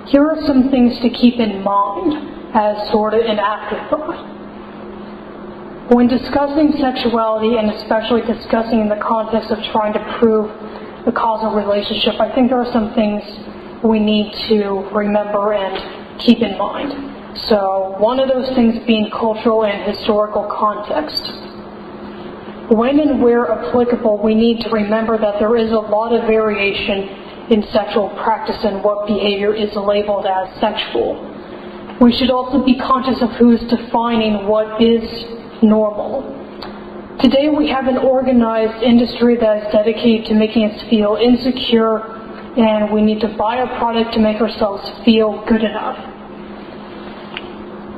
Here are some things to keep in mind as sort of an afterthought. When discussing sexuality, and especially discussing in the context of trying to prove the causal relationship, I think there are some things we need to remember and keep in mind. So one of those things being cultural and historical context. When and where applicable, we need to remember that there is a lot of variation in sexual practice and what behavior is labeled as sexual. We should also be conscious of who is defining what is normal. Today we have an organized industry that is dedicated to making us feel insecure, and we need to buy a product to make ourselves feel good enough.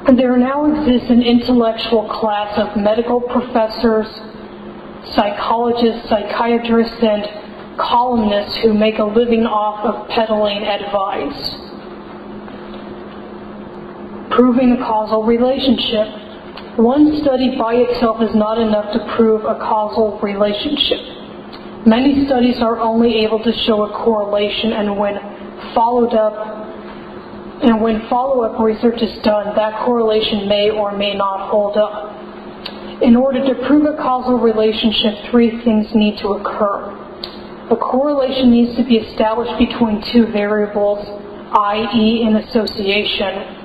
And there now exists an intellectual class of medical professors, psychologists, psychiatrists, and columnists who make a living off of peddling advice. Proving a causal relationship. One study by itself is not enough to prove a causal relationship. Many studies are only able to show a correlation, and when follow-up research is done, that correlation may or may not hold up. In order to prove a causal relationship, three things need to occur. A correlation needs to be established between two variables, i.e. an association.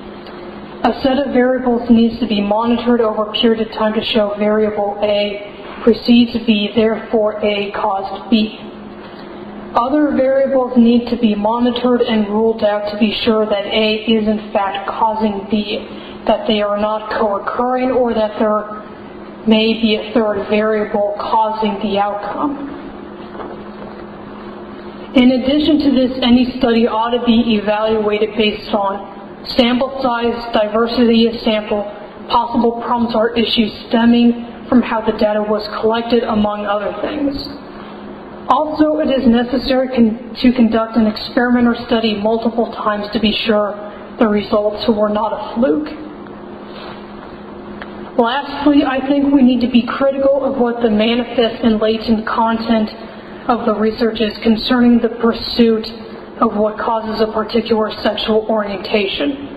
A set of variables needs to be monitored over a period of time to show variable A precedes B, therefore A caused B. Other variables need to be monitored and ruled out to be sure that A is in fact causing B, that they are not co-occurring, or that there may be a third variable causing the outcome. In addition to this, any study ought to be evaluated based on sample size, diversity of sample, possible problems or issues stemming from how the data was collected, among other things. Also, it is necessary to conduct an experiment or study multiple times to be sure the results were not a fluke. Lastly, I think we need to be critical of what the manifest and latent content of the research is concerning the pursuit of what causes a particular sexual orientation.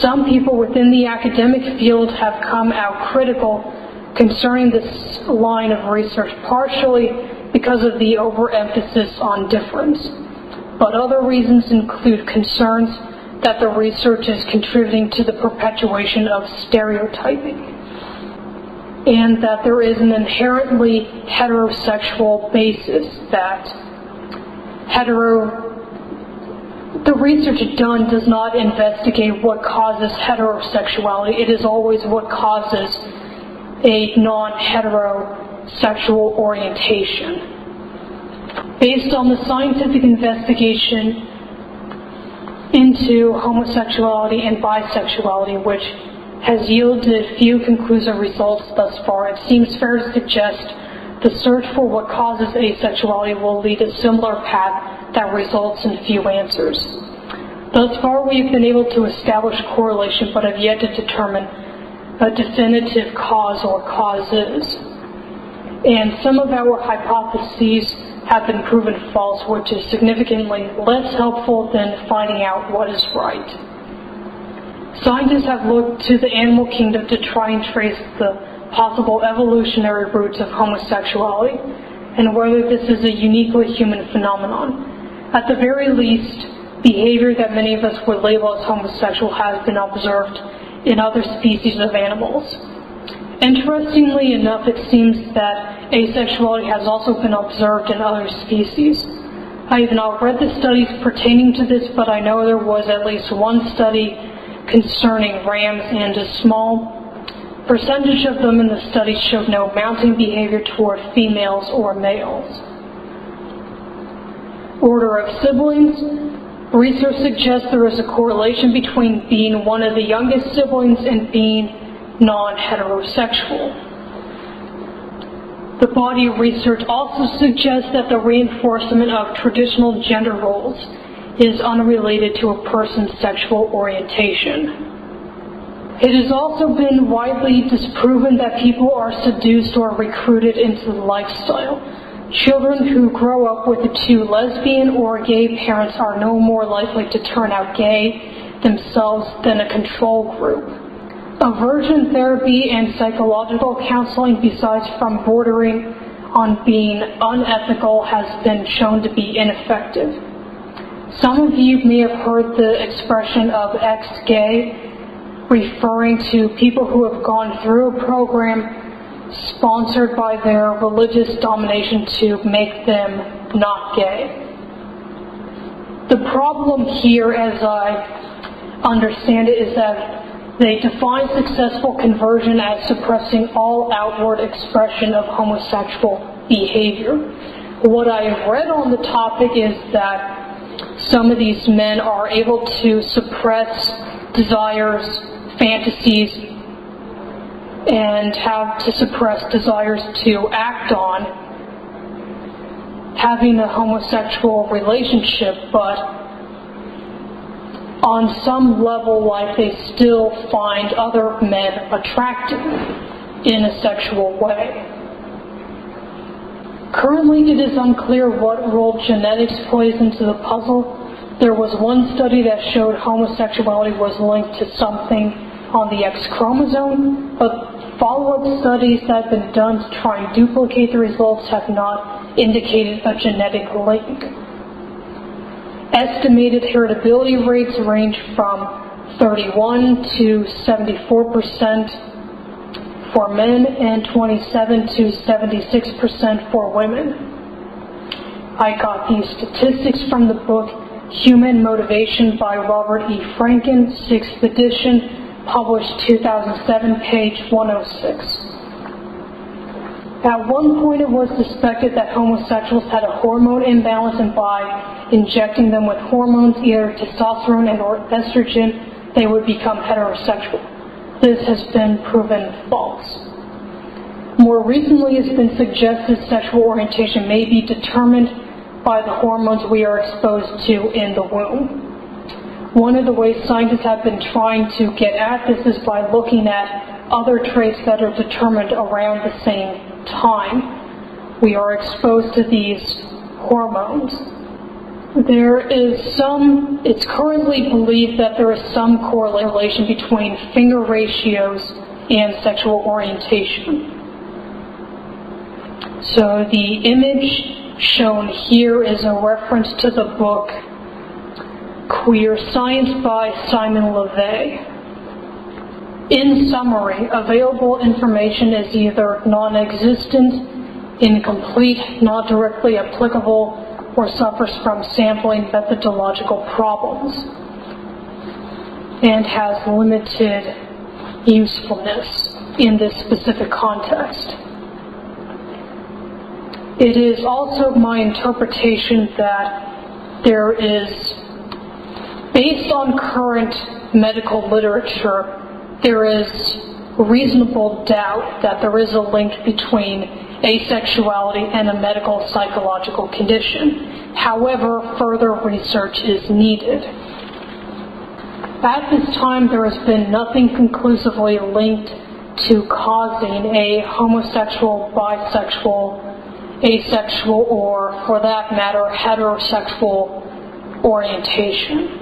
Some people within the academic field have come out critical concerning this line of research, partially because of the overemphasis on difference. But other reasons include concerns that the research is contributing to the perpetuation of stereotyping, and that there is an inherently heterosexual basis, that the research done does not investigate what causes heterosexuality. It is always what causes a non-heterosexual orientation. Based on the scientific investigation into homosexuality and bisexuality, which has yielded few conclusive results thus far, it seems fair to suggest the search for what causes asexuality will lead a similar path that results in few answers. Thus far, we have been able to establish correlation, but have yet to determine a definitive cause or causes. And some of our hypotheses have been proven false, which is significantly less helpful than finding out what is right. Scientists have looked to the animal kingdom to try and trace the possible evolutionary roots of homosexuality, and whether this is a uniquely human phenomenon. At the very least, behavior that many of us would label as homosexual has been observed in other species of animals. Interestingly enough, it seems that asexuality has also been observed in other species. I have not read the studies pertaining to this, but I know there was at least one study concerning rams, and a small percentage of them in the study showed no mounting behavior toward females or males. Order of siblings. Research suggests there is a correlation between being one of the youngest siblings and being non-heterosexual. The body of research also suggests that the reinforcement of traditional gender roles is unrelated to a person's sexual orientation. It has also been widely disproven that people are seduced or recruited into the lifestyle. Children who grow up with two lesbian or gay parents are no more likely to turn out gay themselves than a control group. Aversion therapy and psychological counseling, besides from bordering on being unethical, has been shown to be ineffective. Some of you may have heard the expression of ex-gay, referring to people who have gone through a program sponsored by their religious domination to make them not gay. The problem here, as I understand it, is that they define successful conversion as suppressing all outward expression of homosexual behavior. What I have read on the topic is that some of these men are able to suppress desires, fantasies, and have to suppress desires to act on having a homosexual relationship, but on some level, like, they still find other men attractive in a sexual way. Currently, it is unclear what role genetics plays into the puzzle. There was one study that showed homosexuality was linked to something on the X chromosome, but follow-up studies that have been done to try and duplicate the results have not indicated a genetic link. Estimated heritability rates range from 31 to 74% for men and 27 to 76% for women. I got these statistics from the book Human Motivation by Robert E. Franken, 6th edition, published 2007, page 106. At one point it was suspected that homosexuals had a hormone imbalance, and by injecting them with hormones, either testosterone and or estrogen, they would become heterosexual. This has been proven false. More recently, it's been suggested sexual orientation may be determined by the hormones we are exposed to in the womb. One of the ways scientists have been trying to get at this is by looking at other traits that are determined around the same time we are exposed to these hormones. It's currently believed that there is some correlation between finger ratios and sexual orientation. So the image shown here is a reference to the book Queer Science by Simon LeVay. In summary, available information is either non-existent, incomplete, not directly applicable, or suffers from sampling methodological problems, and has limited usefulness in this specific context. It is also my interpretation that there is, based on current medical literature, there is reasonable doubt that there is a link between asexuality and a medical psychological condition. However, further research is needed. At this time, there has been nothing conclusively linked to causing a homosexual, bisexual, asexual, or, for that matter, heterosexual orientation.